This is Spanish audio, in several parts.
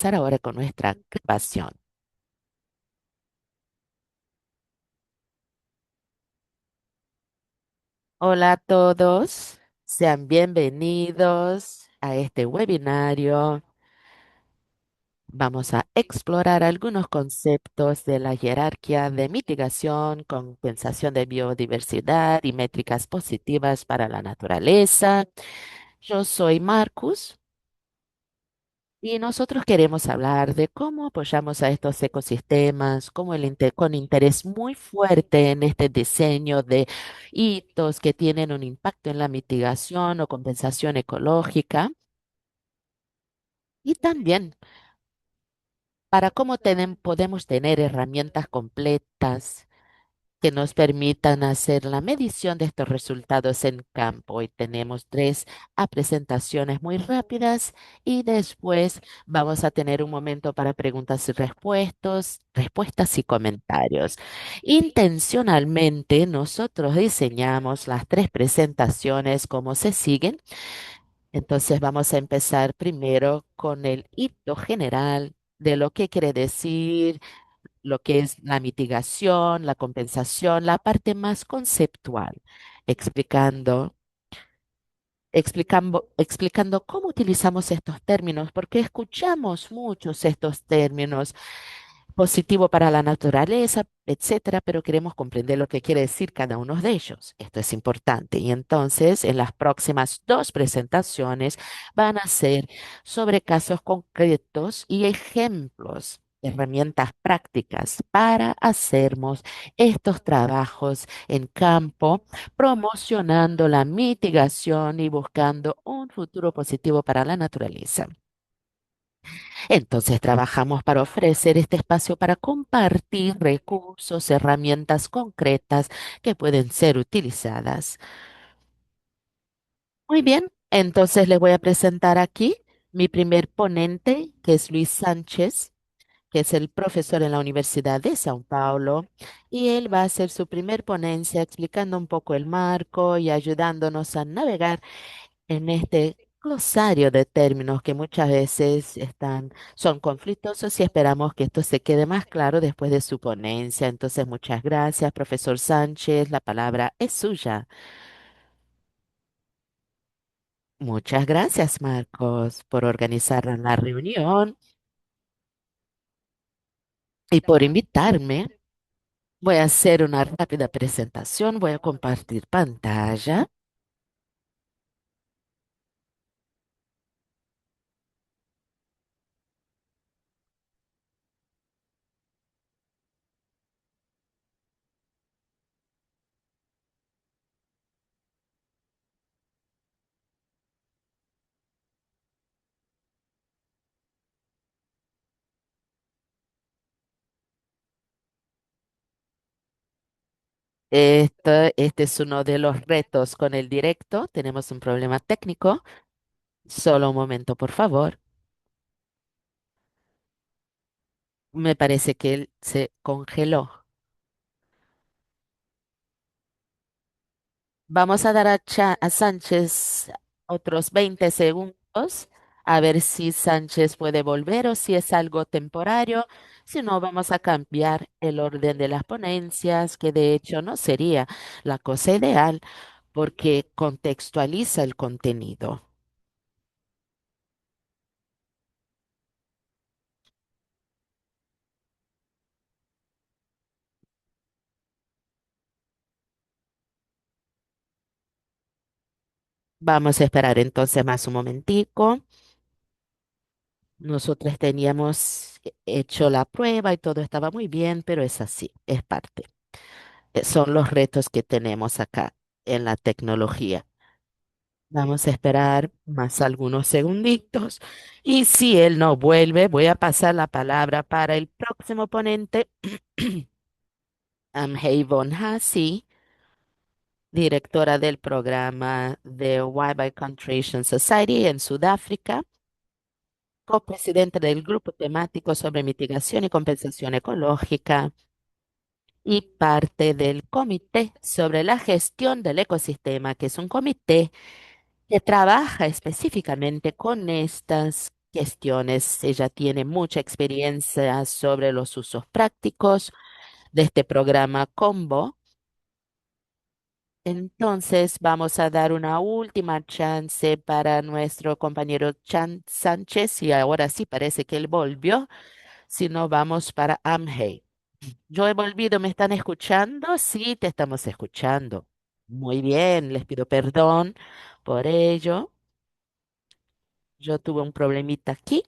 comenzar ahora con nuestra grabación. Hola a todos, sean bienvenidos a este webinario. Vamos a explorar algunos conceptos de la jerarquía de mitigación, compensación de biodiversidad y métricas positivas para la naturaleza. Yo soy Marcus. Y nosotros queremos hablar de cómo apoyamos a estos ecosistemas, con interés muy fuerte en este diseño de hitos que tienen un impacto en la mitigación o compensación ecológica, y también para cómo podemos tener herramientas completas que nos permitan hacer la medición de estos resultados en campo. Hoy tenemos tres presentaciones muy rápidas y después vamos a tener un momento para preguntas y respuestas y comentarios. Intencionalmente, nosotros diseñamos las tres presentaciones como se siguen. Entonces vamos a empezar primero con el hito general de lo que quiere decir lo que es la mitigación, la compensación, la parte más conceptual, explicando, explicando cómo utilizamos estos términos, porque escuchamos muchos estos términos positivo para la naturaleza, etcétera, pero queremos comprender lo que quiere decir cada uno de ellos. Esto es importante. Y entonces, en las próximas dos presentaciones van a ser sobre casos concretos y ejemplos, herramientas prácticas para hacernos estos trabajos en campo, promocionando la mitigación y buscando un futuro positivo para la naturaleza. Entonces trabajamos para ofrecer este espacio para compartir recursos, herramientas concretas que pueden ser utilizadas. Muy bien, entonces les voy a presentar aquí mi primer ponente, que es Luis Sánchez, que es el profesor en la Universidad de São Paulo, y él va a hacer su primer ponencia explicando un poco el marco y ayudándonos a navegar en este glosario de términos que muchas veces son conflictuosos, y esperamos que esto se quede más claro después de su ponencia. Entonces, muchas gracias, profesor Sánchez. La palabra es suya. Muchas gracias, Marcos, por organizar la reunión y por invitarme. Voy a hacer una rápida presentación. Voy a compartir pantalla. Este es uno de los retos con el directo. Tenemos un problema técnico. Solo un momento, por favor. Me parece que él se congeló. Vamos a dar a Sánchez otros 20 segundos a ver si Sánchez puede volver o si es algo temporario. Si no, vamos a cambiar el orden de las ponencias, que de hecho no sería la cosa ideal porque contextualiza el contenido. Vamos a esperar entonces más un momentico. Nosotros teníamos hecho la prueba y todo estaba muy bien, pero es así, es parte. Son los retos que tenemos acá en la tecnología. Vamos a esperar más algunos segunditos. Y si él no vuelve, voy a pasar la palabra para el próximo ponente, Amhei Hassi, directora del programa de Wildlife Conservation Society en Sudáfrica, copresidente del grupo temático sobre mitigación y compensación ecológica y parte del comité sobre la gestión del ecosistema, que es un comité que trabaja específicamente con estas cuestiones. Ella tiene mucha experiencia sobre los usos prácticos de este programa Combo. Entonces vamos a dar una última chance para nuestro compañero Chan Sánchez y ahora sí parece que él volvió. Si no, vamos para Amhei. Yo he volvido, ¿me están escuchando? Sí, te estamos escuchando. Muy bien, les pido perdón por ello. Yo tuve un problemita aquí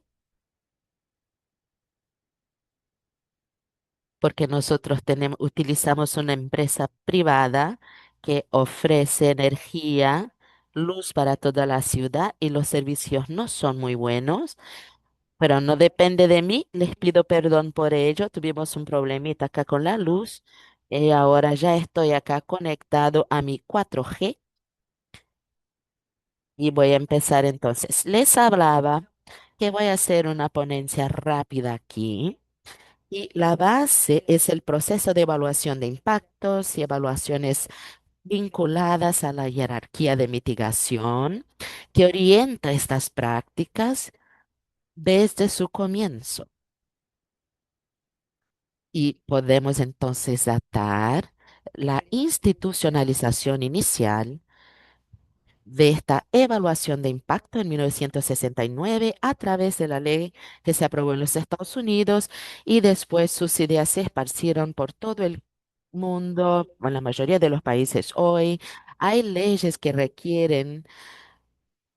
porque nosotros utilizamos una empresa privada que ofrece energía, luz para toda la ciudad y los servicios no son muy buenos, pero no depende de mí. Les pido perdón por ello. Tuvimos un problemita acá con la luz y ahora ya estoy acá conectado a mi 4G y voy a empezar entonces. Les hablaba que voy a hacer una ponencia rápida aquí. Y la base es el proceso de evaluación de impactos y evaluaciones vinculadas a la jerarquía de mitigación que orienta estas prácticas desde su comienzo. Y podemos entonces datar la institucionalización inicial de esta evaluación de impacto en 1969 a través de la ley que se aprobó en los Estados Unidos y después sus ideas se esparcieron por todo el mundo, en la mayoría de los países hoy. Hay leyes que requieren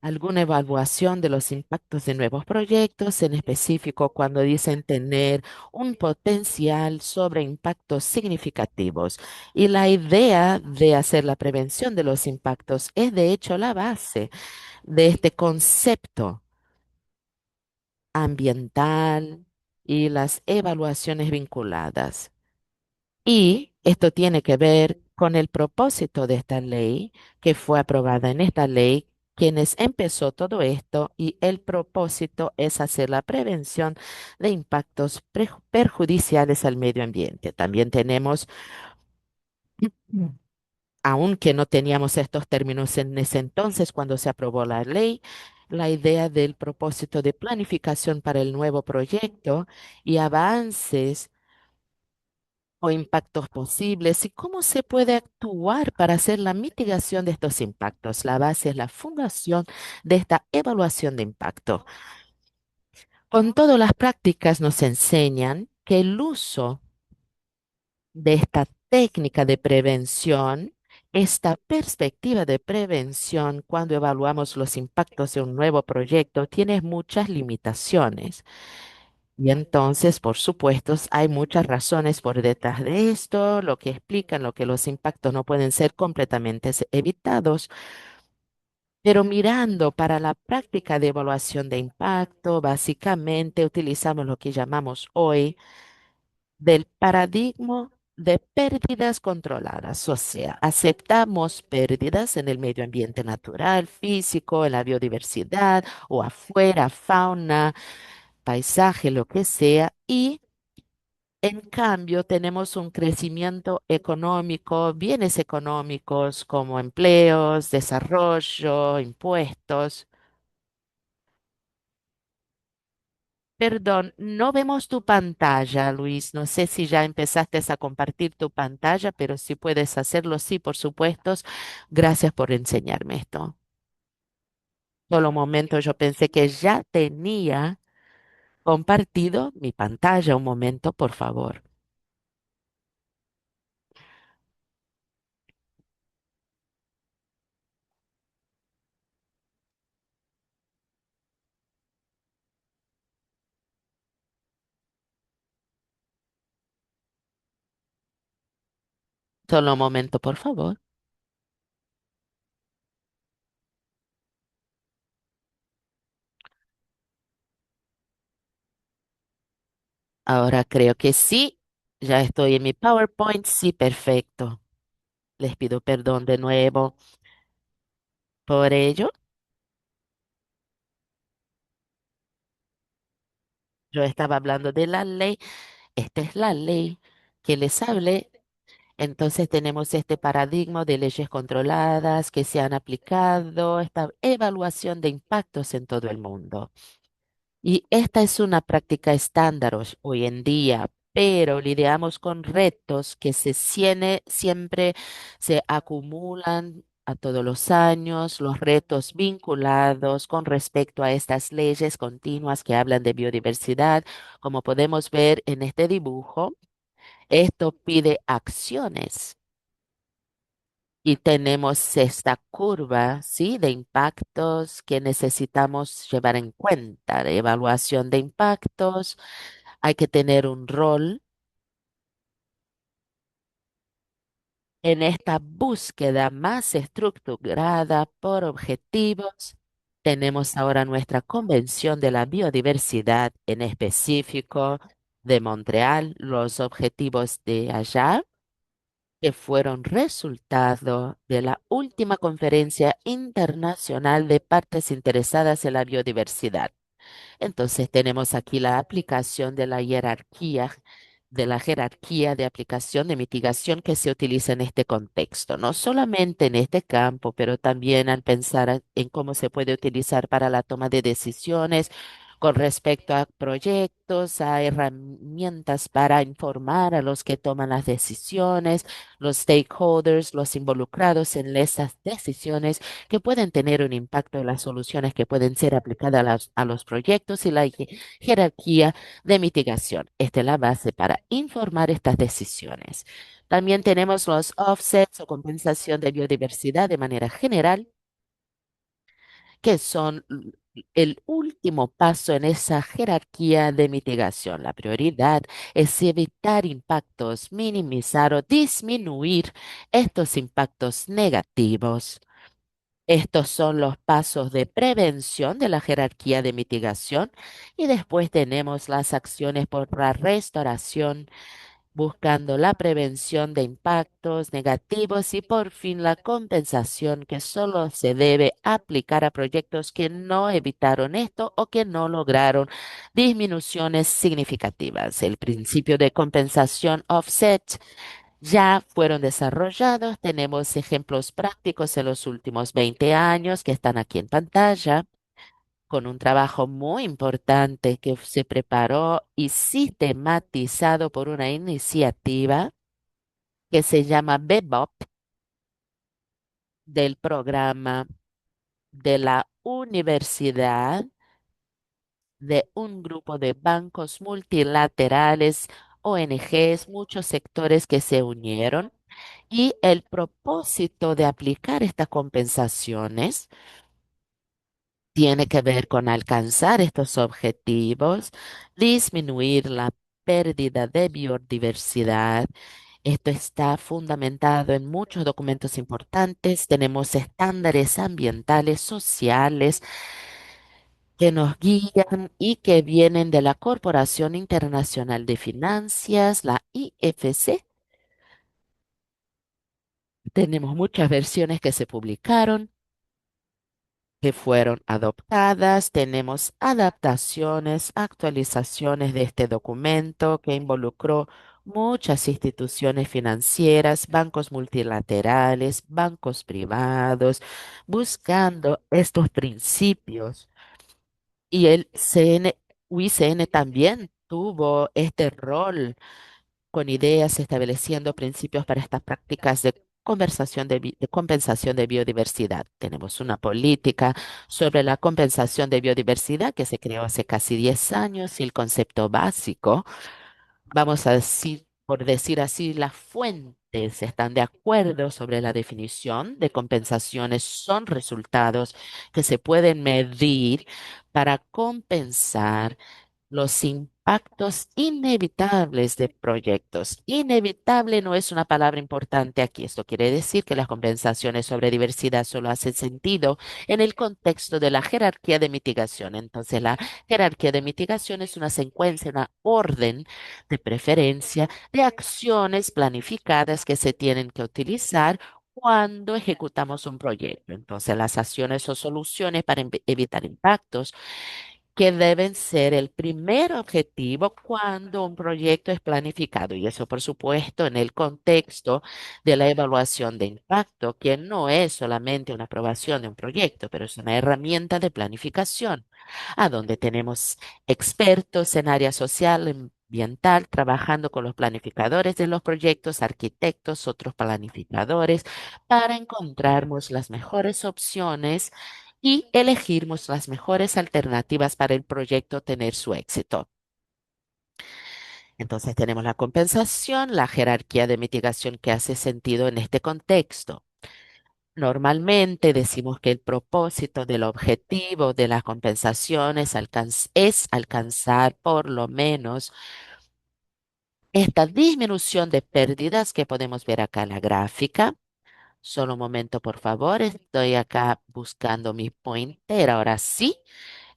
alguna evaluación de los impactos de nuevos proyectos, en específico cuando dicen tener un potencial sobre impactos significativos. Y la idea de hacer la prevención de los impactos es de hecho la base de este concepto ambiental y las evaluaciones vinculadas. Y esto tiene que ver con el propósito de esta ley que fue aprobada en esta ley, quienes empezó todo esto y el propósito es hacer la prevención de impactos perjudiciales al medio ambiente. También tenemos, mm, aunque no teníamos estos términos en ese entonces cuando se aprobó la ley, la idea del propósito de planificación para el nuevo proyecto y avances o impactos posibles y cómo se puede actuar para hacer la mitigación de estos impactos. La base es la fundación de esta evaluación de impacto. Con todo, las prácticas nos enseñan que el uso de esta técnica de prevención, esta perspectiva de prevención cuando evaluamos los impactos de un nuevo proyecto, tiene muchas limitaciones. Y entonces, por supuesto, hay muchas razones por detrás de esto, lo que explican lo que los impactos no pueden ser completamente evitados. Pero mirando para la práctica de evaluación de impacto, básicamente utilizamos lo que llamamos hoy del paradigma de pérdidas controladas, o sea, aceptamos pérdidas en el medio ambiente natural, físico, en la biodiversidad o afuera, fauna, paisaje, lo que sea, y en cambio, tenemos un crecimiento económico, bienes económicos como empleos, desarrollo, impuestos. Perdón, no vemos tu pantalla, Luis. No sé si ya empezaste a compartir tu pantalla, pero si puedes hacerlo, sí, por supuesto. Gracias por enseñarme esto. Solo un momento, yo pensé que ya tenía compartido mi pantalla. Un momento, por favor. Solo un momento, por favor. Ahora creo que sí. Ya estoy en mi PowerPoint. Sí, perfecto. Les pido perdón de nuevo por ello. Yo estaba hablando de la ley. Esta es la ley que les hablé. Entonces tenemos este paradigma de leyes controladas que se han aplicado, esta evaluación de impactos en todo el mundo. Y esta es una práctica estándar hoy en día, pero lidiamos con retos que siempre se acumulan a todos los años, los retos vinculados con respecto a estas leyes continuas que hablan de biodiversidad. Como podemos ver en este dibujo, esto pide acciones. Y tenemos esta curva, ¿sí? De impactos que necesitamos llevar en cuenta, de evaluación de impactos. Hay que tener un rol en esta búsqueda más estructurada por objetivos. Tenemos ahora nuestra Convención de la Biodiversidad en específico de Montreal, los objetivos de allá que fueron resultado de la última conferencia internacional de partes interesadas en la biodiversidad. Entonces tenemos aquí la aplicación de la jerarquía de aplicación de mitigación que se utiliza en este contexto, no solamente en este campo, pero también al pensar en cómo se puede utilizar para la toma de decisiones con respecto a proyectos, a herramientas para informar a los que toman las decisiones, los stakeholders, los involucrados en esas decisiones que pueden tener un impacto en las soluciones que pueden ser aplicadas a los proyectos y la jerarquía de mitigación. Esta es la base para informar estas decisiones. También tenemos los offsets o compensación de biodiversidad de manera general, que son el último paso en esa jerarquía de mitigación. La prioridad es evitar impactos, minimizar o disminuir estos impactos negativos. Estos son los pasos de prevención de la jerarquía de mitigación y después tenemos las acciones por la restauración, buscando la prevención de impactos negativos y por fin la compensación que solo se debe aplicar a proyectos que no evitaron esto o que no lograron disminuciones significativas. El principio de compensación offset ya fueron desarrollados. Tenemos ejemplos prácticos en los últimos 20 años que están aquí en pantalla, con un trabajo muy importante que se preparó y sistematizado por una iniciativa que se llama BEBOP del programa de la universidad de un grupo de bancos multilaterales, ONGs, muchos sectores que se unieron. Y el propósito de aplicar estas compensaciones tiene que ver con alcanzar estos objetivos, disminuir la pérdida de biodiversidad. Esto está fundamentado en muchos documentos importantes. Tenemos estándares ambientales, sociales que nos guían y que vienen de la Corporación Internacional de Finanzas, la IFC. Tenemos muchas versiones que se publicaron, que fueron adoptadas. Tenemos adaptaciones, actualizaciones de este documento que involucró muchas instituciones financieras, bancos multilaterales, bancos privados, buscando estos principios. Y el UICN también tuvo este rol con ideas estableciendo principios para estas prácticas de de compensación de biodiversidad. Tenemos una política sobre la compensación de biodiversidad que se creó hace casi 10 años y el concepto básico, vamos a decir, por decir así, las fuentes están de acuerdo sobre la definición de compensaciones, son resultados que se pueden medir para compensar los impactos inevitables de proyectos. Inevitable no es una palabra importante aquí. Esto quiere decir que las compensaciones sobre diversidad solo hacen sentido en el contexto de la jerarquía de mitigación. Entonces, la jerarquía de mitigación es una secuencia, una orden de preferencia de acciones planificadas que se tienen que utilizar cuando ejecutamos un proyecto. Entonces, las acciones o soluciones para evitar impactos que deben ser el primer objetivo cuando un proyecto es planificado. Y eso, por supuesto, en el contexto de la evaluación de impacto, que no es solamente una aprobación de un proyecto, pero es una herramienta de planificación, a donde tenemos expertos en área social, ambiental, trabajando con los planificadores de los proyectos, arquitectos, otros planificadores, para encontrarmos las mejores opciones y elegirmos las mejores alternativas para el proyecto tener su éxito. Entonces tenemos la compensación, la jerarquía de mitigación que hace sentido en este contexto. Normalmente decimos que el propósito del objetivo de las compensaciones es alcanzar por lo menos esta disminución de pérdidas que podemos ver acá en la gráfica. Solo un momento, por favor. Estoy acá buscando mi pointer. Ahora sí.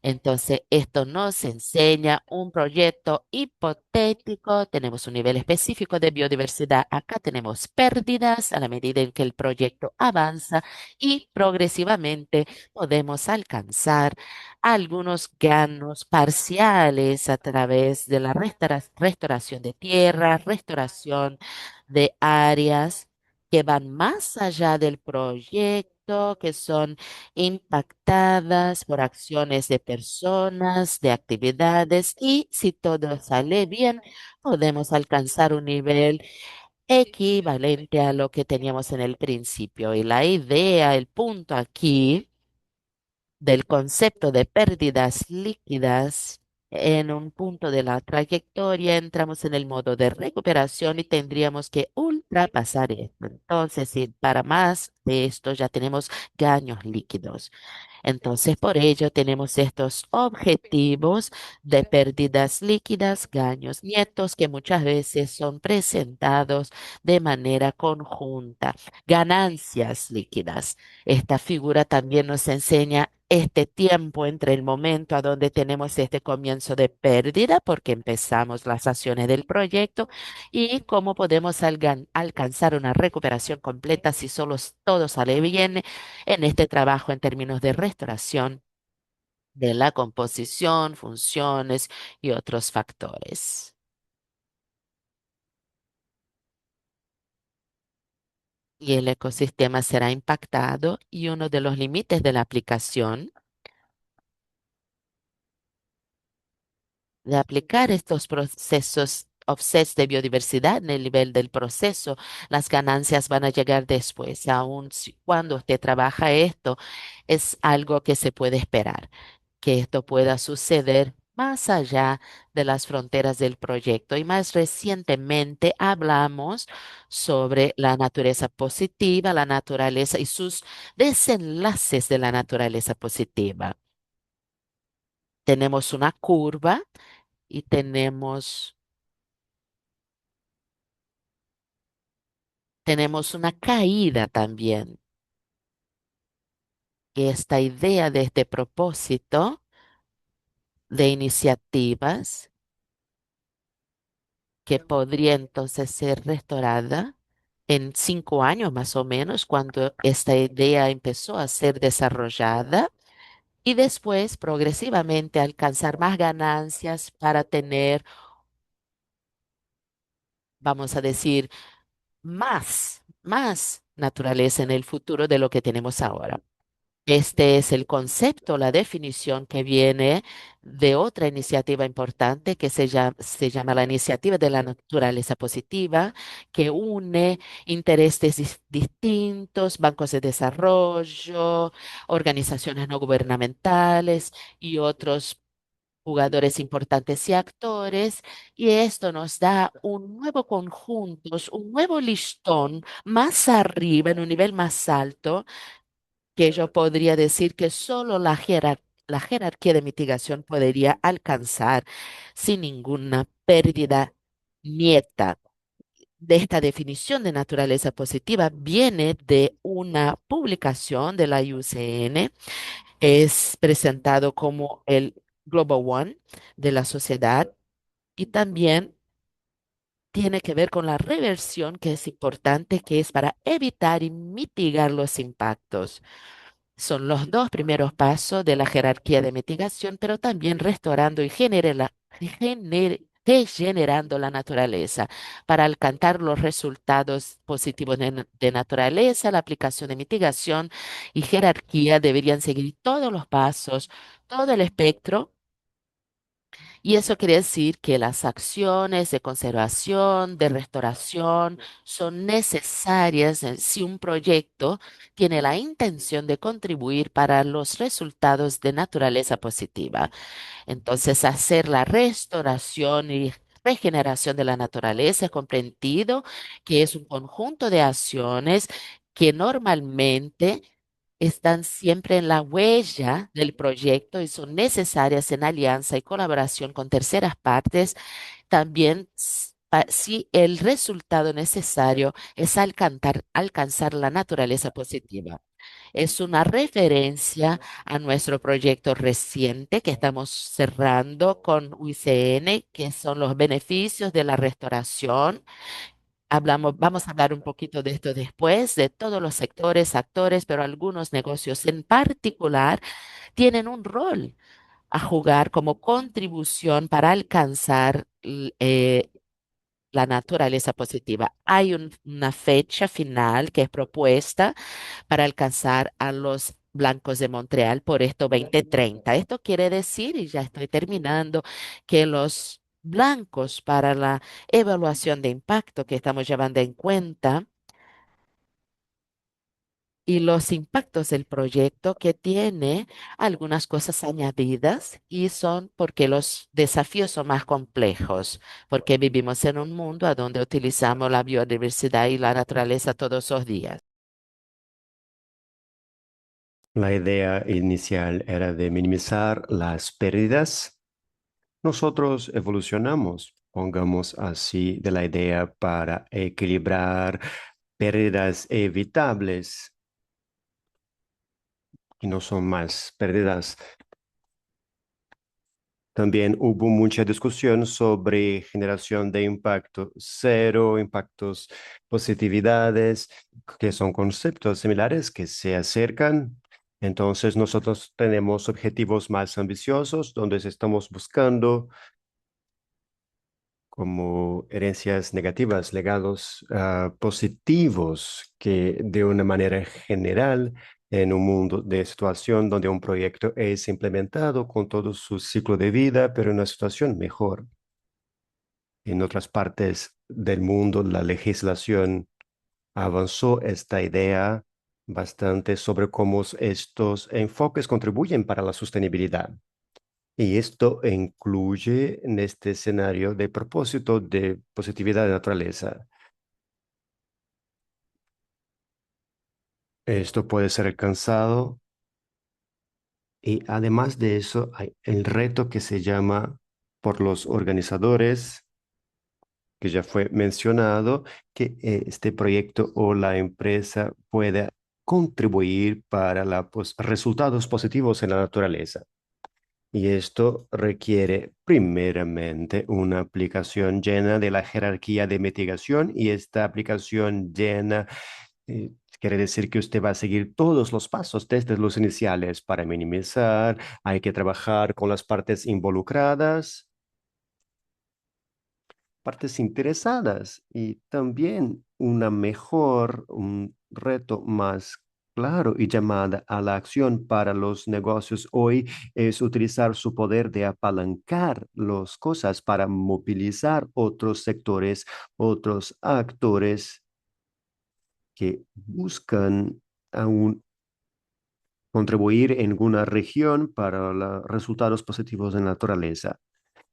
Entonces, esto nos enseña un proyecto hipotético. Tenemos un nivel específico de biodiversidad. Acá tenemos pérdidas a la medida en que el proyecto avanza y progresivamente podemos alcanzar algunos ganos parciales a través de la restauración de tierra, restauración de áreas que van más allá del proyecto, que son impactadas por acciones de personas, de actividades y si todo sale bien, podemos alcanzar un nivel equivalente a lo que teníamos en el principio. Y la idea, el punto aquí del concepto de pérdidas líquidas en un punto de la trayectoria, entramos en el modo de recuperación y tendríamos que ultrapasar esto. Entonces, si para más de esto ya tenemos daños líquidos. Entonces, por ello tenemos estos objetivos de pérdidas líquidas, daños netos, que muchas veces son presentados de manera conjunta. Ganancias líquidas. Esta figura también nos enseña este tiempo entre el momento a donde tenemos este comienzo de pérdida, porque empezamos las acciones del proyecto, y cómo podemos alcanzar una recuperación completa si solo todo sale bien en este trabajo en términos de restauración de la composición, funciones y otros factores. Y el ecosistema será impactado y uno de los límites de la aplicación de aplicar estos procesos offsets de biodiversidad en el nivel del proceso, las ganancias van a llegar después. Aun cuando usted trabaja esto, es algo que se puede esperar, que esto pueda suceder más allá de las fronteras del proyecto. Y más recientemente hablamos sobre la naturaleza positiva, la naturaleza y sus desenlaces de la naturaleza positiva. Tenemos una curva y tenemos una caída también. Y esta idea de este propósito de iniciativas que podría entonces ser restaurada en 5 años más o menos, cuando esta idea empezó a ser desarrollada y después progresivamente alcanzar más ganancias para tener, vamos a decir, más naturaleza en el futuro de lo que tenemos ahora. Este es el concepto, la definición que viene de otra iniciativa importante que se llama la Iniciativa de la Naturaleza Positiva, que une intereses distintos, bancos de desarrollo, organizaciones no gubernamentales y otros jugadores importantes y actores, y esto nos da un nuevo conjunto, un nuevo listón más arriba, en un nivel más alto que yo podría decir que solo la jerarquía de mitigación podría alcanzar sin ninguna pérdida nieta. De esta definición de naturaleza positiva viene de una publicación de la IUCN, es presentado como el Global One de la sociedad y también tiene que ver con la reversión, que es importante, que es para evitar y mitigar los impactos. Son los dos primeros pasos de la jerarquía de mitigación, pero también restaurando y regenerando la naturaleza. Para alcanzar los resultados positivos de naturaleza, la aplicación de mitigación y jerarquía deberían seguir todos los pasos, todo el espectro, y eso quiere decir que las acciones de conservación, de restauración, son necesarias si un proyecto tiene la intención de contribuir para los resultados de naturaleza positiva. Entonces, hacer la restauración y regeneración de la naturaleza es comprendido que es un conjunto de acciones que normalmente están siempre en la huella del proyecto y son necesarias en alianza y colaboración con terceras partes, también si el resultado necesario es alcanzar la naturaleza positiva. Es una referencia a nuestro proyecto reciente que estamos cerrando con UICN, que son los beneficios de la restauración. Vamos a hablar un poquito de esto después, de todos los sectores, actores, pero algunos negocios en particular tienen un rol a jugar como contribución para alcanzar la naturaleza positiva. Hay una fecha final que es propuesta para alcanzar a los blancos de Montreal por esto 2030. Esto quiere decir, y ya estoy terminando, que los blancos para la evaluación de impacto que estamos llevando en cuenta y los impactos del proyecto que tiene algunas cosas añadidas y son porque los desafíos son más complejos, porque vivimos en un mundo a donde utilizamos la biodiversidad y la naturaleza todos los días. La idea inicial era de minimizar las pérdidas. Nosotros evolucionamos, pongamos así, de la idea para equilibrar pérdidas evitables y no son más pérdidas. También hubo mucha discusión sobre generación de impacto cero, impactos, positividades, que son conceptos similares que se acercan. Entonces, nosotros tenemos objetivos más ambiciosos, donde estamos buscando como herencias negativas, legados positivos, que de una manera general, en un mundo de situación donde un proyecto es implementado con todo su ciclo de vida, pero en una situación mejor. En otras partes del mundo, la legislación avanzó esta idea bastante sobre cómo estos enfoques contribuyen para la sostenibilidad. Y esto incluye en este escenario de propósito de positividad de naturaleza. Esto puede ser alcanzado y además de eso hay el reto que se llama por los organizadores, que ya fue mencionado, que este proyecto o la empresa pueda contribuir para los resultados positivos en la naturaleza. Y esto requiere primeramente una aplicación llena de la jerarquía de mitigación y esta aplicación llena eh, quiere decir que usted va a seguir todos los pasos desde los iniciales para minimizar. Hay que trabajar con las partes involucradas, partes interesadas y también un reto más claro y llamada a la acción para los negocios hoy es utilizar su poder de apalancar las cosas para movilizar otros sectores, otros actores que buscan aún contribuir en una región para los resultados positivos de la naturaleza.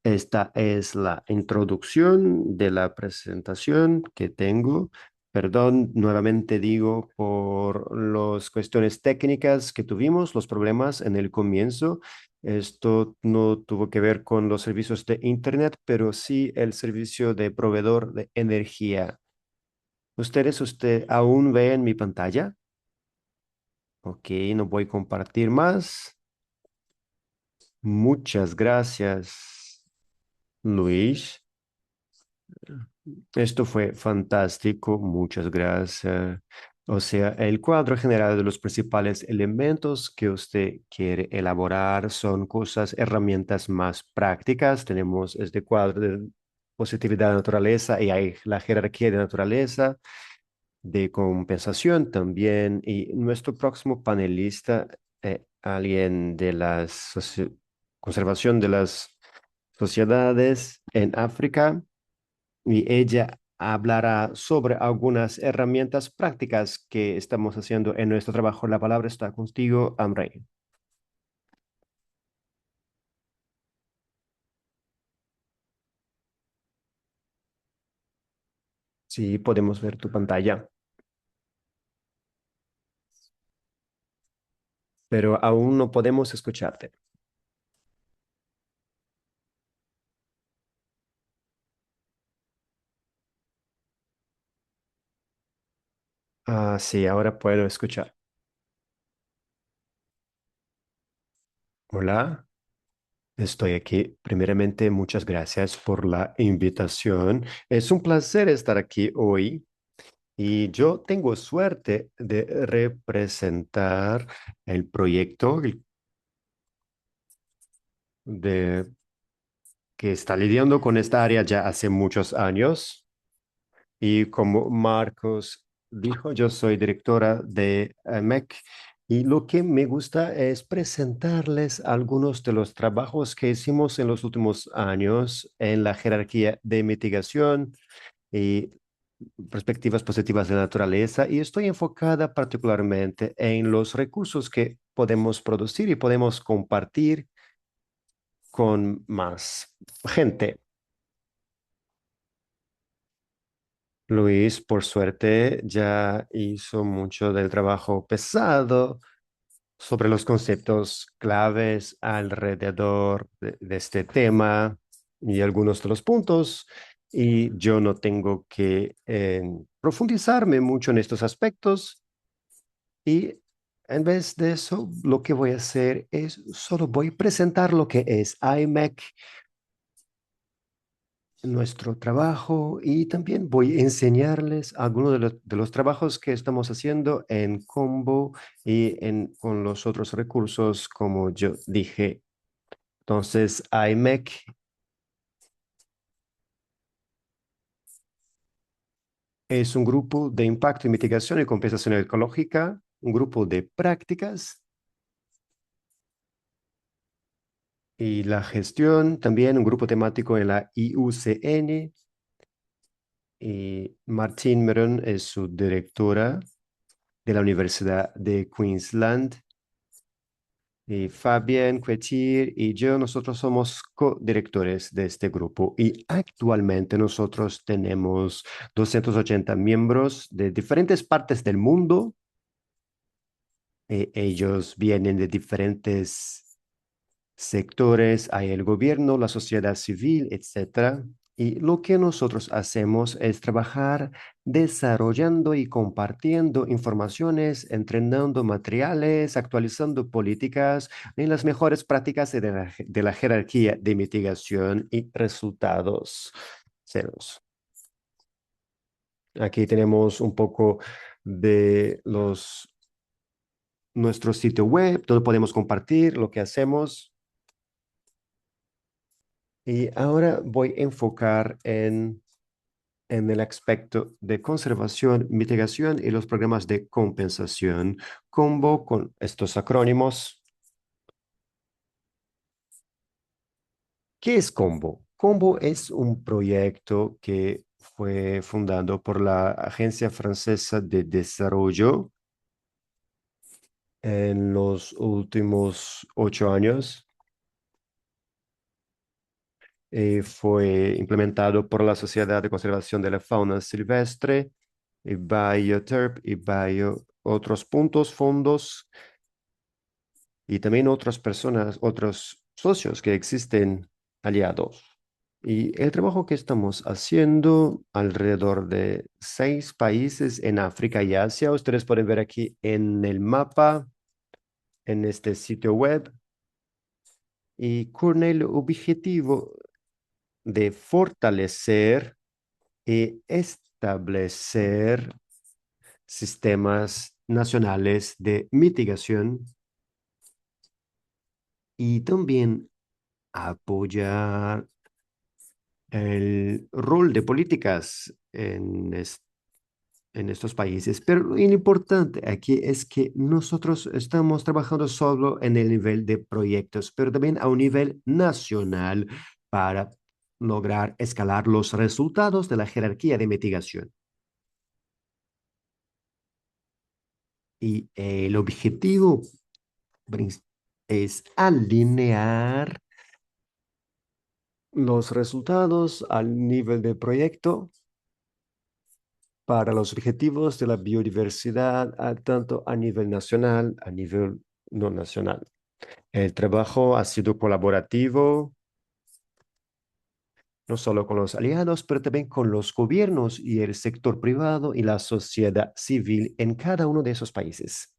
Esta es la introducción de la presentación que tengo. Perdón, nuevamente digo por las cuestiones técnicas que tuvimos, los problemas en el comienzo. Esto no tuvo que ver con los servicios de Internet, pero sí el servicio de proveedor de energía. ¿Usted aún ve en mi pantalla? Ok, no voy a compartir más. Muchas gracias, Luis. Esto fue fantástico, muchas gracias. O sea, el cuadro general de los principales elementos que usted quiere elaborar son cosas, herramientas más prácticas. Tenemos este cuadro de positividad de naturaleza y hay la jerarquía de naturaleza, de compensación también. Y nuestro próximo panelista, alguien de la conservación de las sociedades en África, y ella hablará sobre algunas herramientas prácticas que estamos haciendo en nuestro trabajo. La palabra está contigo, Amrei. Sí, podemos ver tu pantalla, pero aún no podemos escucharte. Ah, sí, ahora puedo escuchar. Hola, estoy aquí. Primeramente, muchas gracias por la invitación. Es un placer estar aquí hoy y yo tengo suerte de representar el proyecto de que está lidiando con esta área ya hace muchos años. Y como Marcos dijo, yo soy directora de MEC y lo que me gusta es presentarles algunos de los trabajos que hicimos en los últimos años en la jerarquía de mitigación y perspectivas positivas de la naturaleza. Y estoy enfocada particularmente en los recursos que podemos producir y podemos compartir con más gente. Luis, por suerte, ya hizo mucho del trabajo pesado sobre los conceptos claves alrededor de este tema y algunos de los puntos. Y yo no tengo que profundizarme mucho en estos aspectos. Y en vez de eso, lo que voy a hacer es solo voy a presentar lo que es iMac, nuestro trabajo, y también voy a enseñarles algunos de los trabajos que estamos haciendo en Combo y con los otros recursos, como yo dije. Entonces, IMEC es un grupo de impacto y mitigación y compensación ecológica, un grupo de prácticas y la gestión, también un grupo temático en la IUCN, y Martín Merón es su directora de la Universidad de Queensland. Y Fabián Cuetir y yo, nosotros somos co-directores de este grupo y actualmente nosotros tenemos 280 miembros de diferentes partes del mundo. Ellos vienen de diferentes sectores, hay el gobierno, la sociedad civil, etcétera. Y lo que nosotros hacemos es trabajar desarrollando y compartiendo informaciones, entrenando materiales, actualizando políticas en las mejores prácticas de la jerarquía de mitigación y resultados ceros. Aquí tenemos un poco de nuestro sitio web, donde podemos compartir lo que hacemos. Y ahora voy a enfocar en el aspecto de conservación, mitigación y los programas de compensación. Combo con estos acrónimos. ¿Qué es Combo? Combo es un proyecto que fue fundado por la Agencia Francesa de Desarrollo en los últimos 8 años. Fue implementado por la Sociedad de Conservación de la Fauna Silvestre, y Bioterp y otros puntos, fondos y también otras personas, otros socios que existen aliados. Y el trabajo que estamos haciendo alrededor de 6 países en África y Asia, ustedes pueden ver aquí en el mapa, en este sitio web, y con el objetivo de fortalecer y establecer sistemas nacionales de mitigación y también apoyar el rol de políticas en estos países. Pero lo importante aquí es que nosotros estamos trabajando solo en el nivel de proyectos, pero también a un nivel nacional para lograr escalar los resultados de la jerarquía de mitigación. Y el objetivo es alinear los resultados al nivel de proyecto para los objetivos de la biodiversidad, tanto a nivel nacional, a nivel no nacional. El trabajo ha sido colaborativo, no solo con los aliados, pero también con los gobiernos y el sector privado y la sociedad civil en cada uno de esos países.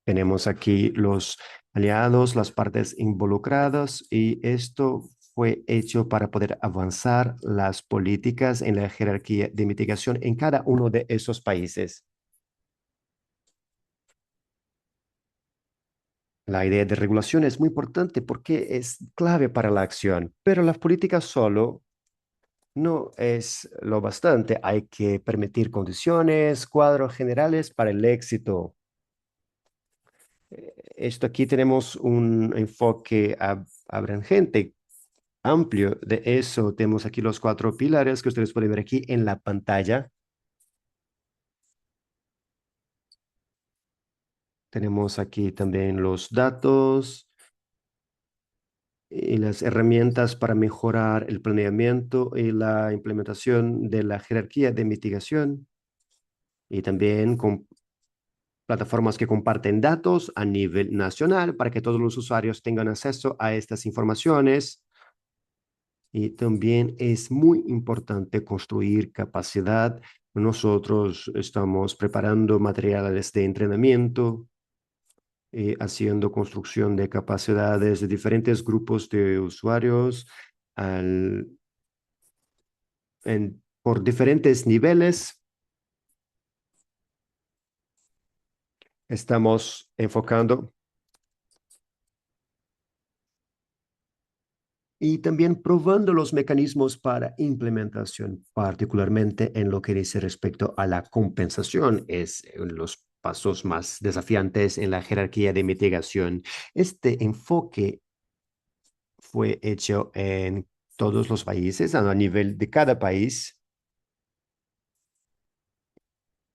Tenemos aquí los aliados, las partes involucradas y esto fue hecho para poder avanzar las políticas en la jerarquía de mitigación en cada uno de esos países. La idea de regulación es muy importante porque es clave para la acción, pero la política solo no es lo bastante. Hay que permitir condiciones, cuadros generales para el éxito. Esto aquí tenemos un enfoque abrangente, amplio. De eso tenemos aquí los cuatro pilares que ustedes pueden ver aquí en la pantalla. Tenemos aquí también los datos y las herramientas para mejorar el planeamiento y la implementación de la jerarquía de mitigación y también con plataformas que comparten datos a nivel nacional para que todos los usuarios tengan acceso a estas informaciones. Y también es muy importante construir capacidad. Nosotros estamos preparando materiales de entrenamiento, haciendo construcción de capacidades de diferentes grupos de usuarios por diferentes niveles. Estamos enfocando y también probando los mecanismos para implementación, particularmente en lo que dice respecto a la compensación, es los pasos más desafiantes en la jerarquía de mitigación. Este enfoque fue hecho en todos los países, a nivel de cada país,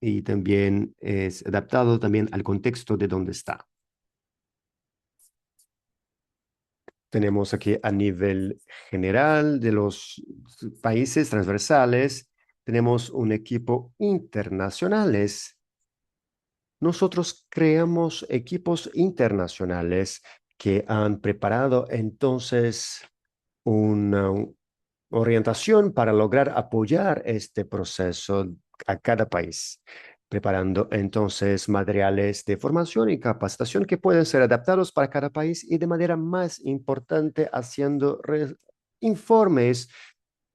y también es adaptado también al contexto de donde está. Tenemos aquí a nivel general de los países transversales, tenemos un equipo internacionales. Nosotros creamos equipos internacionales que han preparado entonces una orientación para lograr apoyar este proceso a cada país, preparando entonces materiales de formación y capacitación que pueden ser adaptados para cada país y de manera más importante haciendo informes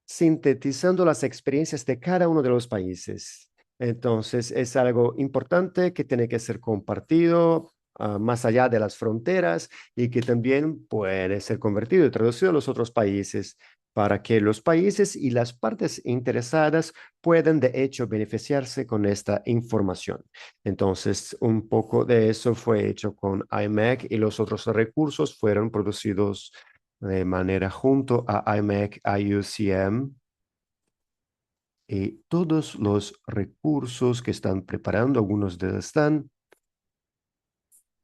sintetizando las experiencias de cada uno de los países. Entonces, es algo importante que tiene que ser compartido más allá de las fronteras y que también puede ser convertido y traducido a los otros países para que los países y las partes interesadas puedan de hecho beneficiarse con esta información. Entonces, un poco de eso fue hecho con IMEC y los otros recursos fueron producidos de manera junto a IMEC, IUCM y todos los recursos que están preparando, algunos de ellos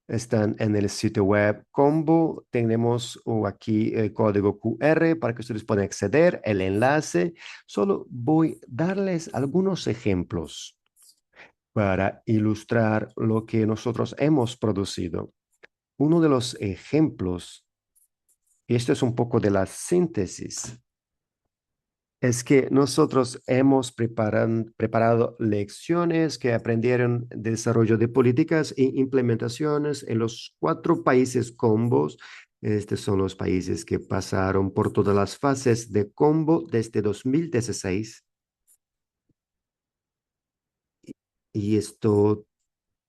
están en el sitio web Combo. Tenemos aquí el código QR para que ustedes puedan acceder, el enlace. Solo voy a darles algunos ejemplos para ilustrar lo que nosotros hemos producido. Uno de los ejemplos, y esto es un poco de la síntesis, es que nosotros hemos preparado lecciones que aprendieron de desarrollo de políticas e implementaciones en los cuatro países combos Estos son los países que pasaron por todas las fases de combo desde 2016 y esto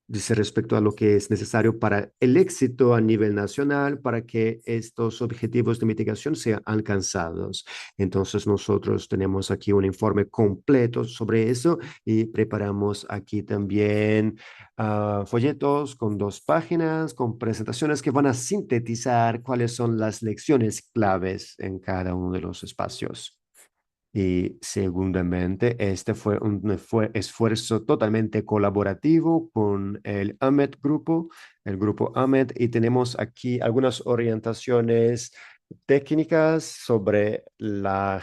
dice respecto a lo que es necesario para el éxito a nivel nacional para que estos objetivos de mitigación sean alcanzados. Entonces nosotros tenemos aquí un informe completo sobre eso y preparamos aquí también folletos con 2 páginas, con presentaciones que van a sintetizar cuáles son las lecciones claves en cada uno de los espacios. Y segundamente, este fue esfuerzo totalmente colaborativo con el AMET grupo, el grupo AMET, y tenemos aquí algunas orientaciones técnicas sobre la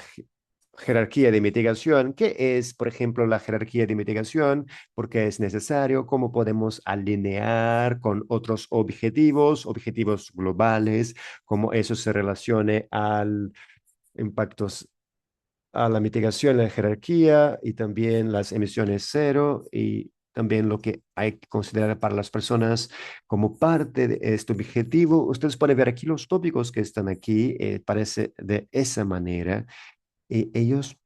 jerarquía de mitigación. ¿Qué es, por ejemplo, la jerarquía de mitigación? ¿Por qué es necesario? ¿Cómo podemos alinear con otros objetivos, objetivos globales? ¿Cómo eso se relacione al impactos a la mitigación, la jerarquía y también las emisiones cero y también lo que hay que considerar para las personas como parte de este objetivo. Ustedes pueden ver aquí los tópicos que están aquí, parece de esa manera. Y ellos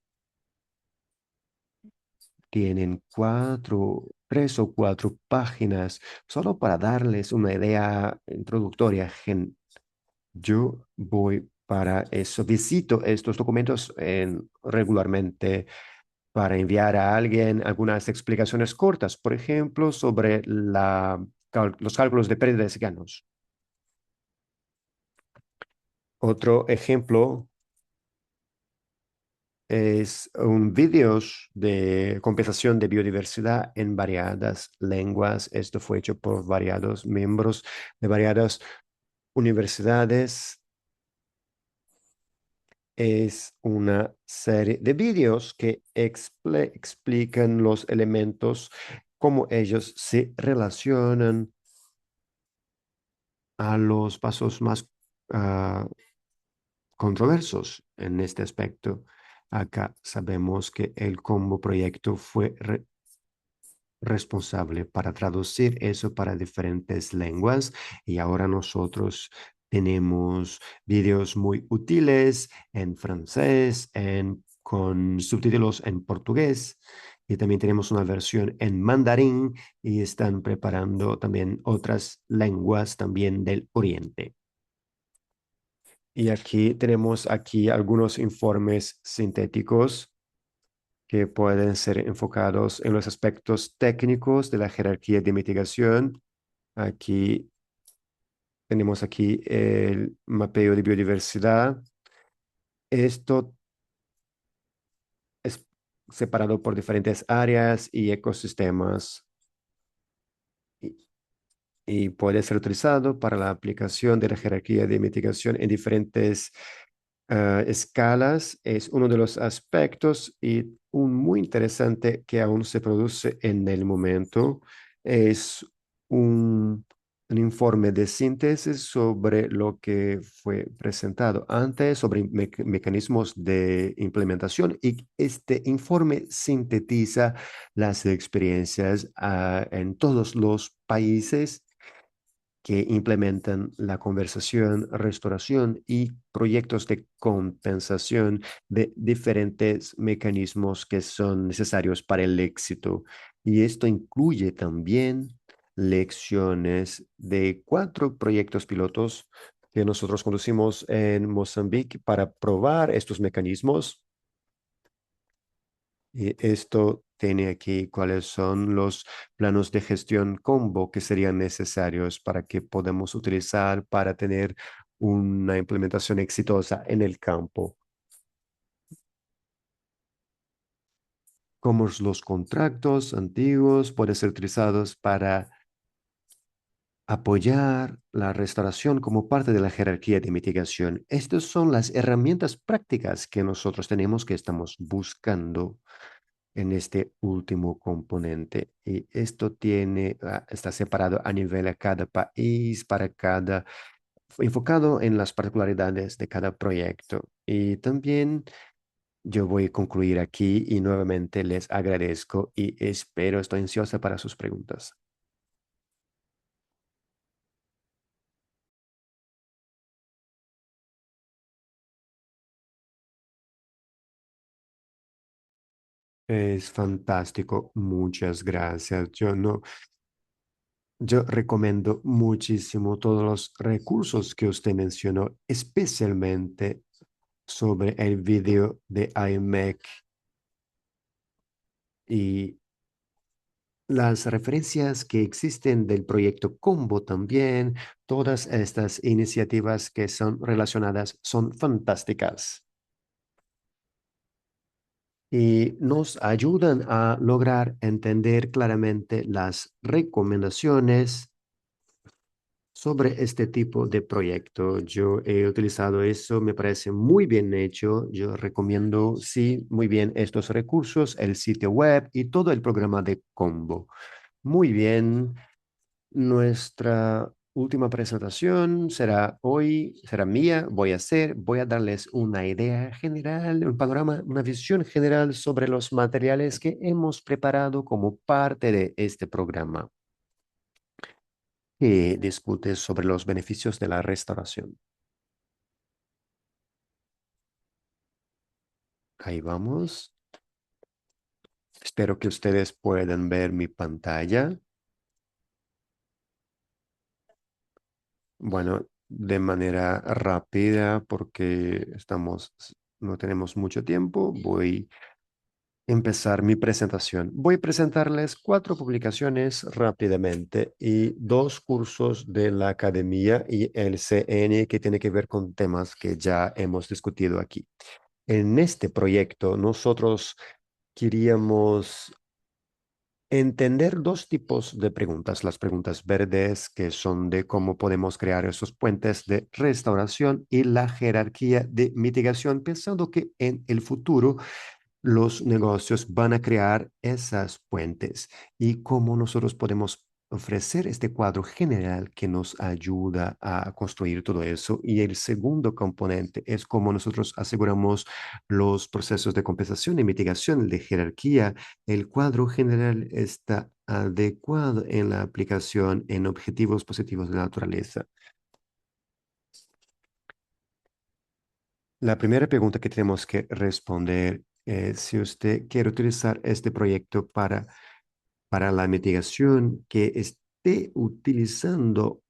tienen 3 o 4 páginas solo para darles una idea introductoria. Yo voy para eso, visito estos documentos regularmente para enviar a alguien algunas explicaciones cortas, por ejemplo, sobre los cálculos de pérdidas y ganos. Otro ejemplo es un videos de compensación de biodiversidad en variadas lenguas. Esto fue hecho por variados miembros de variadas universidades. Es una serie de vídeos que explican los elementos, cómo ellos se relacionan a los pasos más ah, controversos en este aspecto. Acá sabemos que el Combo Proyecto fue responsable para traducir eso para diferentes lenguas y ahora nosotros tenemos vídeos muy útiles en francés, con subtítulos en portugués y también tenemos una versión en mandarín y están preparando también otras lenguas también del Oriente. Y aquí tenemos aquí algunos informes sintéticos que pueden ser enfocados en los aspectos técnicos de la jerarquía de mitigación. Aquí tenemos aquí el mapeo de biodiversidad. Esto es separado por diferentes áreas y ecosistemas y, y puede ser utilizado para la aplicación de la jerarquía de mitigación en diferentes escalas. Es uno de los aspectos y un muy interesante que aún se produce en el momento. Es un informe de síntesis sobre lo que fue presentado antes, sobre mecanismos de implementación y este informe sintetiza las experiencias en todos los países que implementan la conversación, restauración y proyectos de compensación de diferentes mecanismos que son necesarios para el éxito. Y esto incluye también lecciones de 4 proyectos pilotos que nosotros conducimos en Mozambique para probar estos mecanismos y esto tiene aquí cuáles son los planos de gestión combo que serían necesarios para que podamos utilizar para tener una implementación exitosa en el campo. Como los contratos antiguos pueden ser utilizados para apoyar la restauración como parte de la jerarquía de mitigación. Estas son las herramientas prácticas que nosotros tenemos que estamos buscando en este último componente. Y esto está separado a nivel de cada país, enfocado en las particularidades de cada proyecto. Y también yo voy a concluir aquí y nuevamente les agradezco y estoy ansiosa para sus preguntas. Es fantástico, muchas gracias. Yo recomiendo muchísimo todos los recursos que usted mencionó, especialmente sobre el video de iMac y las referencias que existen del proyecto Combo también. Todas estas iniciativas que son relacionadas son fantásticas y nos ayudan a lograr entender claramente las recomendaciones sobre este tipo de proyecto. Yo he utilizado eso, me parece muy bien hecho. Yo recomiendo, sí, muy bien estos recursos, el sitio web y todo el programa de Combo. Muy bien, nuestra última presentación será hoy, será mía. Voy a darles una idea general, un panorama, una visión general sobre los materiales que hemos preparado como parte de este programa que discute sobre los beneficios de la restauración. Ahí vamos. Espero que ustedes puedan ver mi pantalla. Bueno, de manera rápida porque no tenemos mucho tiempo. Voy a empezar mi presentación. Voy a presentarles 4 publicaciones rápidamente y 2 cursos de la academia y el CN que tiene que ver con temas que ya hemos discutido aquí. En este proyecto, nosotros queríamos entender 2 tipos de preguntas. Las preguntas verdes, que son de cómo podemos crear esos puentes de restauración, y la jerarquía de mitigación, pensando que en el futuro los negocios van a crear esas puentes y cómo nosotros podemos ofrecer este cuadro general que nos ayuda a construir todo eso. Y el segundo componente es cómo nosotros aseguramos los procesos de compensación y mitigación de jerarquía. El cuadro general está adecuado en la aplicación en objetivos positivos de la naturaleza. La primera pregunta que tenemos que responder es si usted quiere utilizar este proyecto para la mitigación, que esté utilizando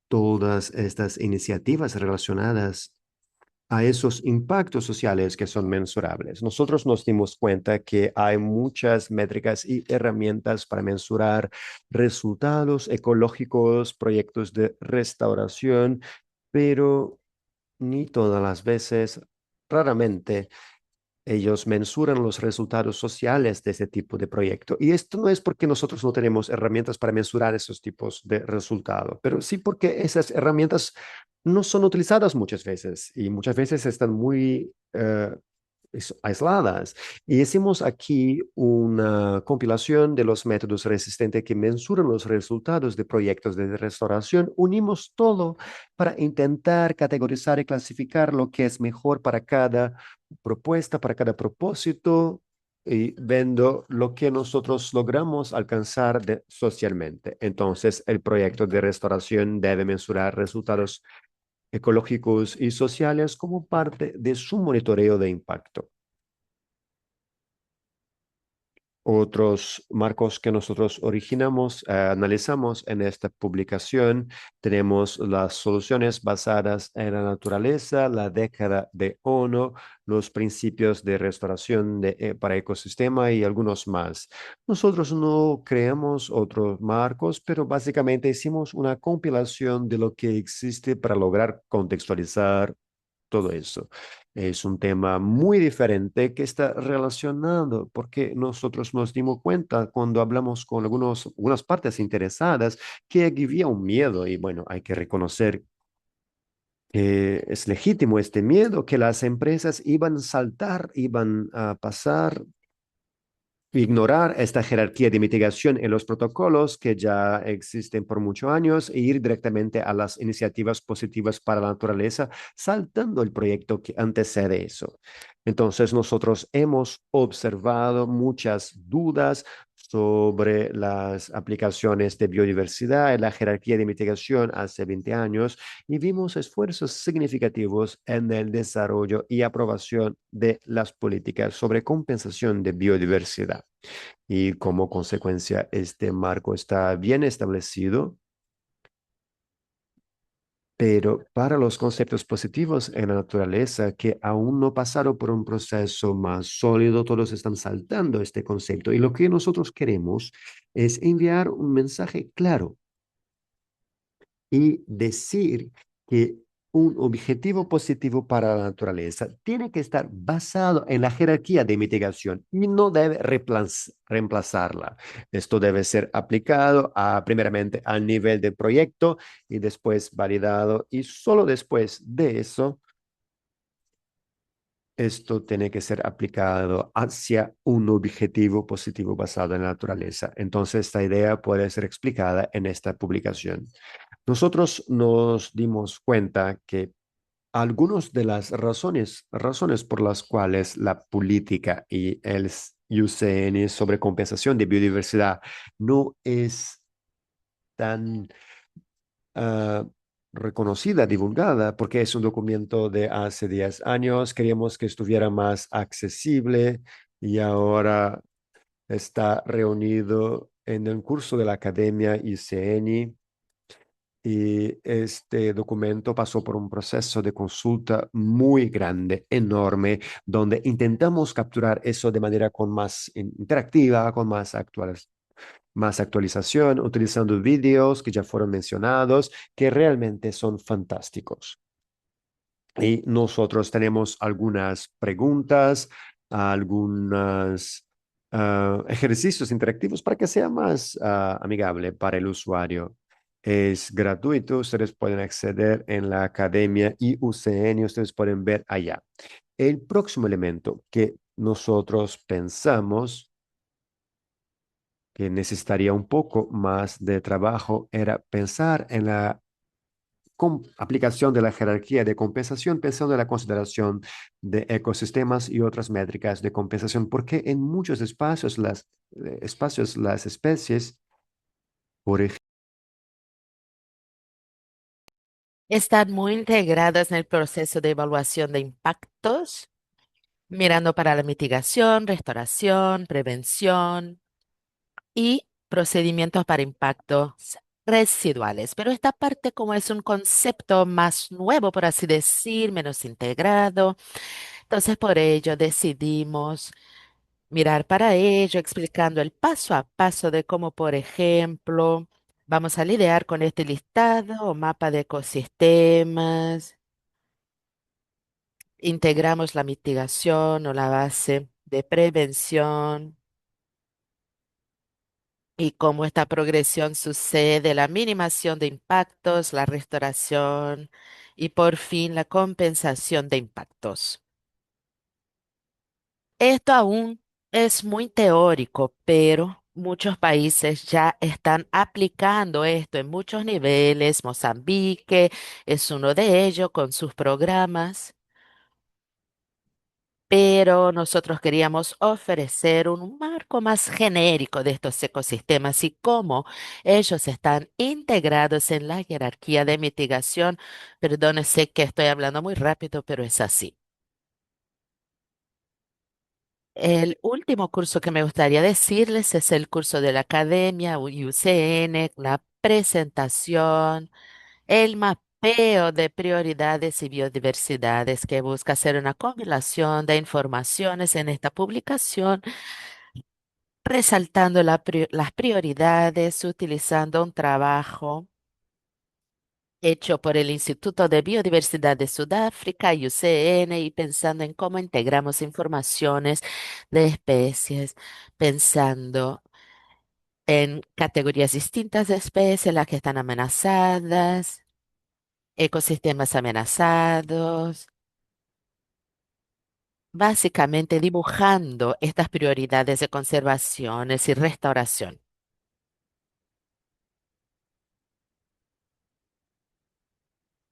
todas estas iniciativas relacionadas a esos impactos sociales que son mensurables. Nosotros nos dimos cuenta que hay muchas métricas y herramientas para mensurar resultados ecológicos, proyectos de restauración, pero ni todas las veces, raramente, ellos mensuran los resultados sociales de ese tipo de proyecto. Y esto no es porque nosotros no tenemos herramientas para mensurar esos tipos de resultados, pero sí porque esas herramientas no son utilizadas muchas veces y muchas veces están muy aisladas. Y hicimos aquí una compilación de los métodos resistentes que mensuran los resultados de proyectos de restauración. Unimos todo para intentar categorizar y clasificar lo que es mejor para cada propuesta, para cada propósito, y viendo lo que nosotros logramos alcanzar socialmente. Entonces, el proyecto de restauración debe mensurar resultados ecológicos y sociales como parte de su monitoreo de impacto. Otros marcos que nosotros originamos, analizamos en esta publicación, tenemos las soluciones basadas en la naturaleza, la década de ONU, los principios de restauración para ecosistema y algunos más. Nosotros no creamos otros marcos, pero básicamente hicimos una compilación de lo que existe para lograr contextualizar todo eso. Es un tema muy diferente que está relacionado porque nosotros nos dimos cuenta cuando hablamos con algunas partes interesadas que había un miedo y bueno, hay que reconocer que es legítimo este miedo, que las empresas iban a saltar, iban a pasar ignorar esta jerarquía de mitigación en los protocolos que ya existen por muchos años e ir directamente a las iniciativas positivas para la naturaleza, saltando el proyecto que antecede eso. Entonces, nosotros hemos observado muchas dudas sobre las aplicaciones de biodiversidad y la jerarquía de mitigación hace 20 años y vimos esfuerzos significativos en el desarrollo y aprobación de las políticas sobre compensación de biodiversidad. Y como consecuencia, este marco está bien establecido, pero para los conceptos positivos en la naturaleza que aún no pasaron por un proceso más sólido, todos están saltando este concepto. Y lo que nosotros queremos es enviar un mensaje claro y decir que un objetivo positivo para la naturaleza tiene que estar basado en la jerarquía de mitigación y no debe reemplazarla. Esto debe ser aplicado primeramente al nivel del proyecto y después validado y solo después de eso, esto tiene que ser aplicado hacia un objetivo positivo basado en la naturaleza. Entonces, esta idea puede ser explicada en esta publicación. Nosotros nos dimos cuenta que algunas de las razones por las cuales la política y el UCN sobre compensación de biodiversidad no es tan ah, reconocida, divulgada, porque es un documento de hace 10 años, queríamos que estuviera más accesible y ahora está reunido en el curso de la Academia ICN y este documento pasó por un proceso de consulta muy grande, enorme, donde intentamos capturar eso de manera con más interactiva, con más actualización, utilizando vídeos que ya fueron mencionados, que realmente son fantásticos. Y nosotros tenemos algunas preguntas, algunos ejercicios interactivos para que sea más amigable para el usuario. Es gratuito, ustedes pueden acceder en la Academia IUCN, ustedes pueden ver allá. El próximo elemento que nosotros pensamos que necesitaría un poco más de trabajo era pensar en la aplicación de la jerarquía de compensación pensando en la consideración de ecosistemas y otras métricas de compensación, porque en muchos espacios las especies, por ejemplo, Están muy integradas en el proceso de evaluación de impactos, mirando para la mitigación, restauración, prevención y procedimientos para impactos residuales. Pero esta parte, como es un concepto más nuevo, por así decir, menos integrado, entonces por ello decidimos mirar para ello, explicando el paso a paso de cómo, por ejemplo, vamos a lidiar con este listado o mapa de ecosistemas, integramos la mitigación o la base de prevención y cómo esta progresión sucede, la minimación de impactos, la restauración y por fin la compensación de impactos. Esto aún es muy teórico, pero muchos países ya están aplicando esto en muchos niveles. Mozambique es uno de ellos con sus programas, pero nosotros queríamos ofrecer un marco más genérico de estos ecosistemas y cómo ellos están integrados en la jerarquía de mitigación. Perdón, sé que estoy hablando muy rápido, pero es así. El último curso que me gustaría decirles es el curso de la Academia UCN, la presentación, el mapeo de prioridades y biodiversidades que busca hacer una compilación de informaciones en esta publicación, resaltando las prioridades, utilizando un trabajo hecho por el Instituto de Biodiversidad de Sudáfrica, UCN, y pensando en cómo integramos informaciones de especies, pensando en categorías distintas de especies, las que están amenazadas, ecosistemas amenazados, básicamente dibujando estas prioridades de conservaciones y restauración.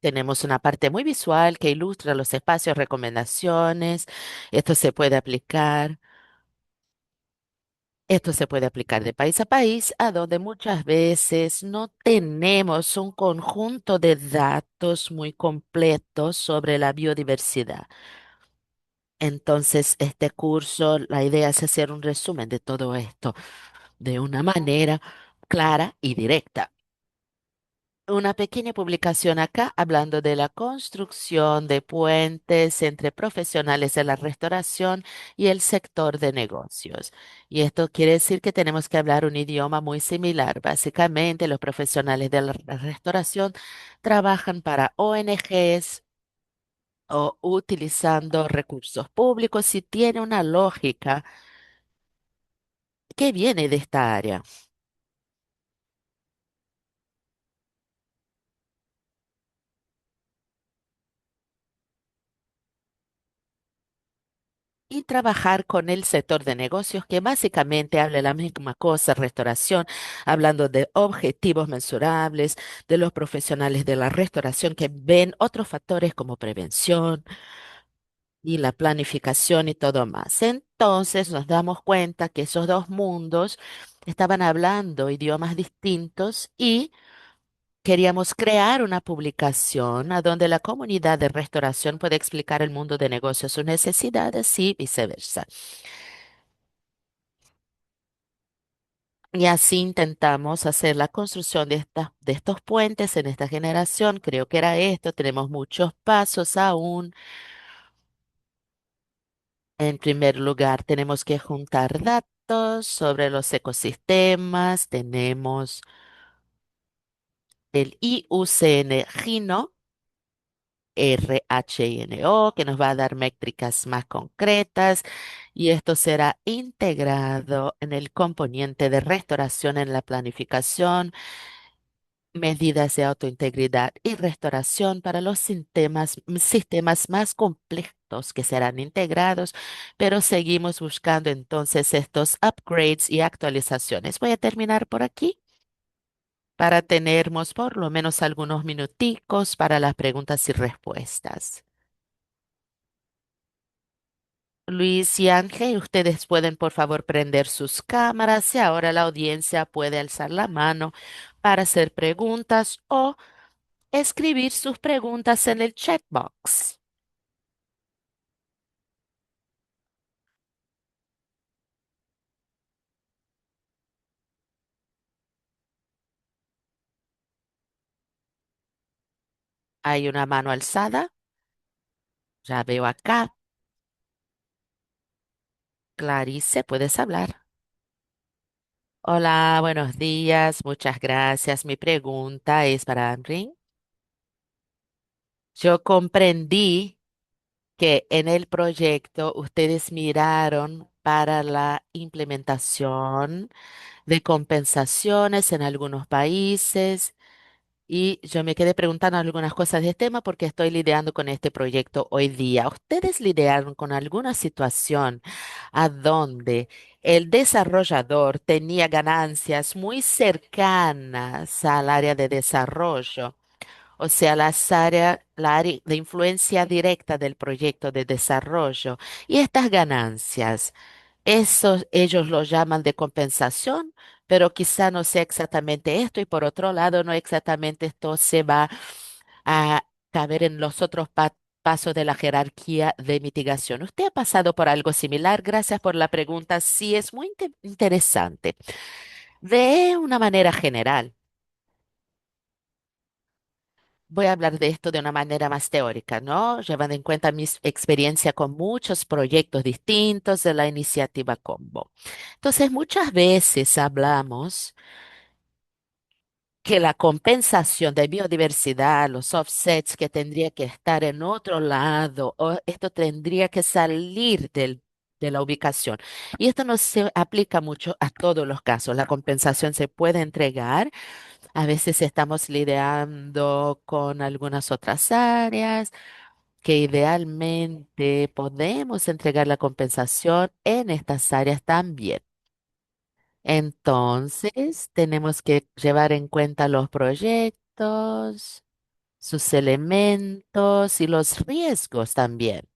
Tenemos una parte muy visual que ilustra los espacios, recomendaciones. Esto se puede aplicar Esto se puede aplicar de país a país, a donde muchas veces no tenemos un conjunto de datos muy completos sobre la biodiversidad. Entonces, este curso, la idea es hacer un resumen de todo esto de una manera clara y directa. Una pequeña publicación acá hablando de la construcción de puentes entre profesionales de la restauración y el sector de negocios. Y esto quiere decir que tenemos que hablar un idioma muy similar. Básicamente, los profesionales de la restauración trabajan para ONGs o utilizando recursos públicos y tiene una lógica que viene de esta área. Y trabajar con el sector de negocios que básicamente habla la misma cosa, restauración, hablando de objetivos mensurables, de los profesionales de la restauración que ven otros factores como prevención y la planificación y todo más. Entonces nos damos cuenta que esos dos mundos estaban hablando idiomas distintos y queríamos crear una publicación a donde la comunidad de restauración puede explicar el mundo de negocios, sus necesidades y viceversa. Y así intentamos hacer la construcción de estos puentes en esta generación. Creo que era esto. Tenemos muchos pasos aún. En primer lugar, tenemos que juntar datos sobre los ecosistemas. Tenemos el IUCN Gino, RHINO, que nos va a dar métricas más concretas. Y esto será integrado en el componente de restauración en la planificación, medidas de autointegridad y restauración para los sistemas más complejos que serán integrados, pero seguimos buscando entonces estos upgrades y actualizaciones. Voy a terminar por aquí para tenermos por lo menos algunos minuticos para las preguntas y respuestas. Luis y Ángel, ustedes pueden por favor prender sus cámaras y ahora la audiencia puede alzar la mano para hacer preguntas o escribir sus preguntas en el chat box. Hay una mano alzada. Ya veo acá. Clarice, puedes hablar. Hola, buenos días. Muchas gracias. Mi pregunta es para Amrin. Yo comprendí que en el proyecto ustedes miraron para la implementación de compensaciones en algunos países. Y yo me quedé preguntando algunas cosas del tema porque estoy lidiando con este proyecto hoy día. ¿Ustedes lidiaron con alguna situación a donde el desarrollador tenía ganancias muy cercanas al área de desarrollo? O sea, la área de influencia directa del proyecto de desarrollo. Y estas ganancias. Eso ellos lo llaman de compensación, pero quizá no sea exactamente esto y por otro lado no exactamente esto se va a caber en los otros pasos de la jerarquía de mitigación. ¿Usted ha pasado por algo similar? Gracias por la pregunta. Sí, es muy interesante. De una manera general. Voy a hablar de esto de una manera más teórica, ¿no? Llevando en cuenta mi experiencia con muchos proyectos distintos de la iniciativa Combo. Entonces, muchas veces hablamos que la compensación de biodiversidad, los offsets que tendría que estar en otro lado, o esto tendría que salir de la ubicación. Y esto no se aplica mucho a todos los casos. La compensación se puede entregar. A veces estamos lidiando con algunas otras áreas que idealmente podemos entregar la compensación en estas áreas también. Entonces, tenemos que llevar en cuenta los proyectos, sus elementos y los riesgos también.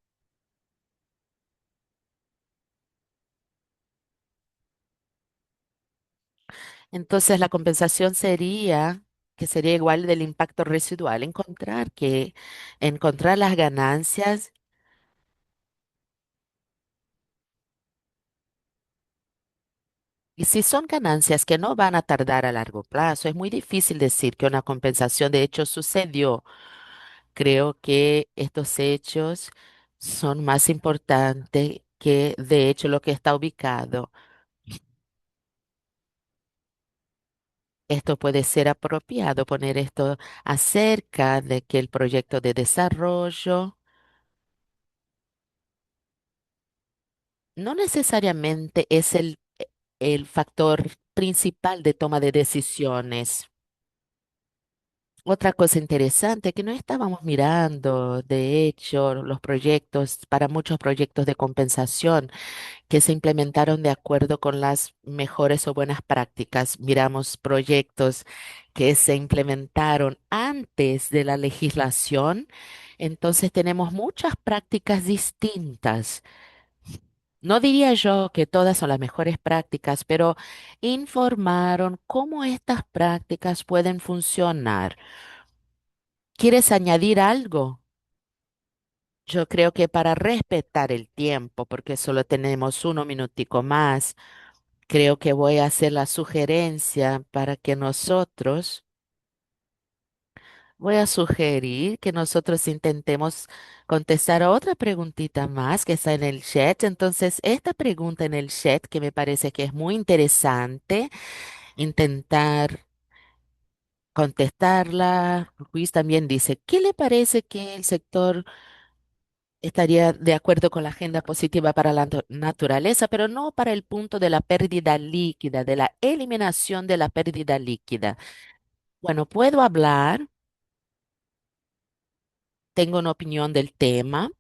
Entonces la compensación sería que sería igual del impacto residual, encontrar las ganancias. Y si son ganancias que no van a tardar a largo plazo, es muy difícil decir que una compensación de hecho sucedió. Creo que estos hechos son más importantes que de hecho lo que está ubicado. Esto puede ser apropiado, poner esto acerca de que el proyecto de desarrollo no necesariamente es el factor principal de toma de decisiones. Otra cosa interesante que no estábamos mirando, de hecho, los proyectos, para muchos proyectos de compensación que se implementaron de acuerdo con las mejores o buenas prácticas. Miramos proyectos que se implementaron antes de la legislación, entonces tenemos muchas prácticas distintas. No diría yo que todas son las mejores prácticas, pero informaron cómo estas prácticas pueden funcionar. ¿Quieres añadir algo? Yo creo que para respetar el tiempo, porque solo tenemos uno minutico más, creo que voy a hacer la sugerencia para que voy a sugerir que nosotros intentemos contestar a otra preguntita más que está en el chat. Entonces, esta pregunta en el chat que me parece que es muy interesante, intentar contestarla. Luis también dice, ¿qué le parece que el sector estaría de acuerdo con la agenda positiva para la naturaleza, pero no para el punto de la pérdida líquida, de la eliminación de la pérdida líquida? Bueno, puedo hablar, tengo una opinión del tema.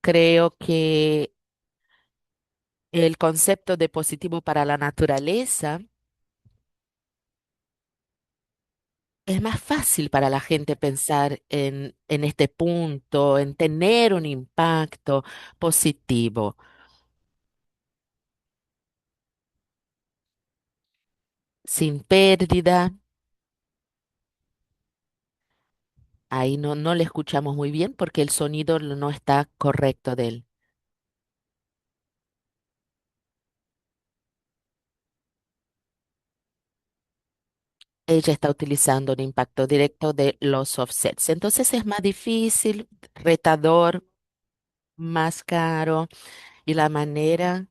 Creo que el concepto de positivo para la naturaleza es más fácil para la gente pensar en este punto, en tener un impacto positivo, sin pérdida. Ahí no le escuchamos muy bien porque el sonido no está correcto de él. Ella está utilizando un impacto directo de los offsets. Entonces es más difícil, retador, más caro y la manera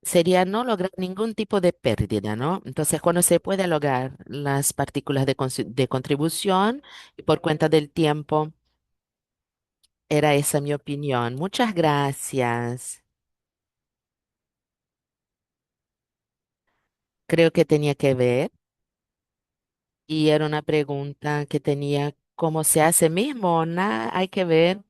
sería no lograr ningún tipo de pérdida, ¿no? Entonces cuando se puede lograr las partículas de contribución y por cuenta del tiempo, era esa mi opinión. Muchas gracias. Creo que tenía que ver. Y era una pregunta que tenía, ¿cómo se hace mismo? Nada, hay que ver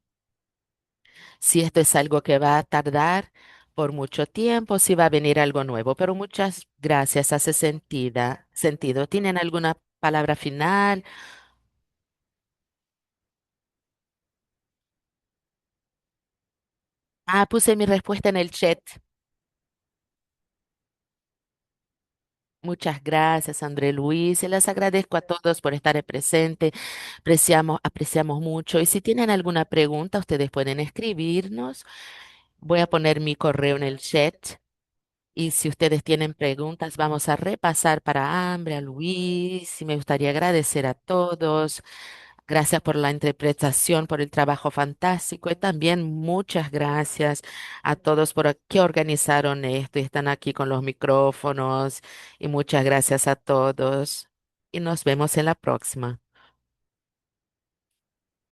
si esto es algo que va a tardar por mucho tiempo, si va a venir algo nuevo. Pero muchas gracias, hace sentido. ¿Tienen alguna palabra final? Ah, puse mi respuesta en el chat. Muchas gracias, André Luis. Y les agradezco a todos por estar presente. Apreciamos mucho. Y si tienen alguna pregunta, ustedes pueden escribirnos. Voy a poner mi correo en el chat. Y si ustedes tienen preguntas, vamos a repasar para Hambre, a Luis. Y me gustaría agradecer a todos. Gracias por la interpretación, por el trabajo fantástico. Y también muchas gracias a todos que organizaron esto y están aquí con los micrófonos. Y muchas gracias a todos. Y nos vemos en la próxima.